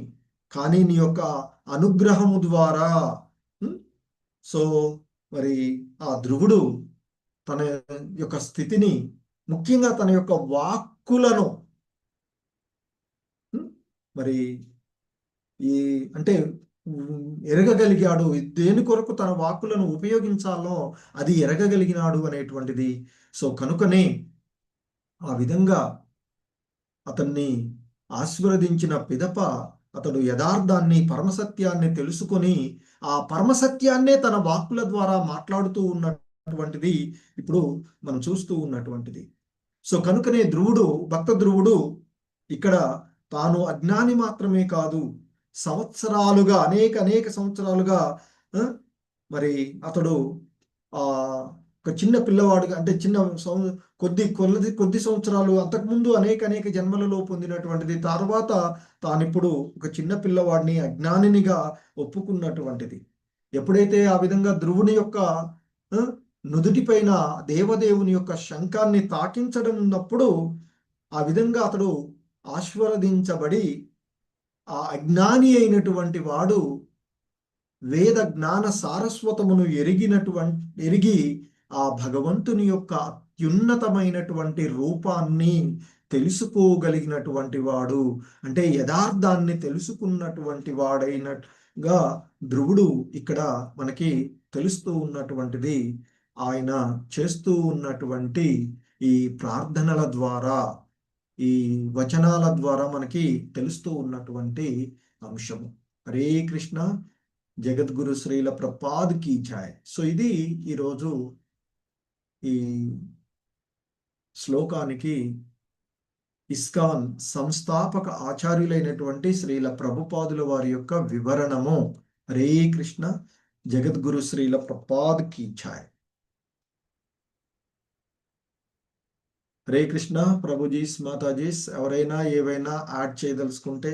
కానీ నీ యొక్క అనుగ్రహము ద్వారా సో మరి ఆ ధ్రువుడు తన యొక్క స్థితిని, ముఖ్యంగా తన యొక్క వాక్కులను మరి ఈ అంటే ఎరగగలిగాడు. దేని కొరకు తన వాక్కులను ఉపయోగించాలో అది ఎరగగలిగినాడు అనేటువంటిది. సో కనుకనే ఆ విధంగా అతన్ని ఆశీర్వదించిన పిదప అతడు యథార్థాన్ని, పరమసత్యాన్ని తెలుసుకొని ఆ పరమసత్యాన్నే తన వాక్కుల ద్వారా మాట్లాడుతూ ఉన్నటువంటిది ఇప్పుడు మనం చూస్తూ ఉన్నటువంటిది. సో కనుకనే ధ్రువుడు, భక్త ధ్రువుడు ఇక్కడ తాను అజ్ఞాని మాత్రమే కాదు, సంవత్సరాలుగా అనేక సంవత్సరాలుగా మరి అతడు ఒక చిన్న పిల్లవాడుగా, అంటే కొద్ది సంవత్సరాలు అంతకుముందు అనేక జన్మలలో పొందినటువంటిది, తర్వాత తానిప్పుడు ఒక చిన్న పిల్లవాడిని, అజ్ఞానినిగా ఒప్పుకున్నటువంటిది. ఎప్పుడైతే ఆ విధంగా ధ్రువుని యొక్క నుదుటి పైన దేవదేవుని యొక్క శంఖాన్ని తాకించడం ఉన్నప్పుడు ఆ విధంగా అతడు ఆశీర్వదించబడి, ఆ అజ్ఞాని అయినటువంటి వాడు వేద జ్ఞాన సారస్వతమును ఎరిగి ఆ భగవంతుని యొక్క అత్యున్నతమైనటువంటి రూపాన్ని తెలుసుకోగలిగినటువంటి వాడు, అంటే యథార్థాన్ని తెలుసుకున్నటువంటి వాడైనగా ధ్రువుడు ఇక్కడ మనకి తెలుస్తూ ఉన్నటువంటిది. ఆయన చేస్తూ ఉన్నటువంటి ఈ ప్రార్థనల ద్వారా, ఈ వచనాల ద్వారా మనకి తెలుస్తూ ఉన్నటువంటి అంశము. హరే కృష్ణ. జగద్గురు శ్రీల ప్రభుపాద్ కీ జై. సో ఇది ఈరోజు ఈ శ్లోకానికి ఇస్కాన్ సంస్థాపక ఆచార్యులైనటువంటి శ్రీల ప్రభుపాదుల వారి యొక్క వివరణము. హరే కృష్ణ. జగద్గురు శ్రీల ప్రభుపాద్ కీ జై. హరే కృష్ణ. ప్రభుజీస్, మాతాజీస్ ఎవరైనా ఏవైనా యాడ్ చేయదలుచుకుంటే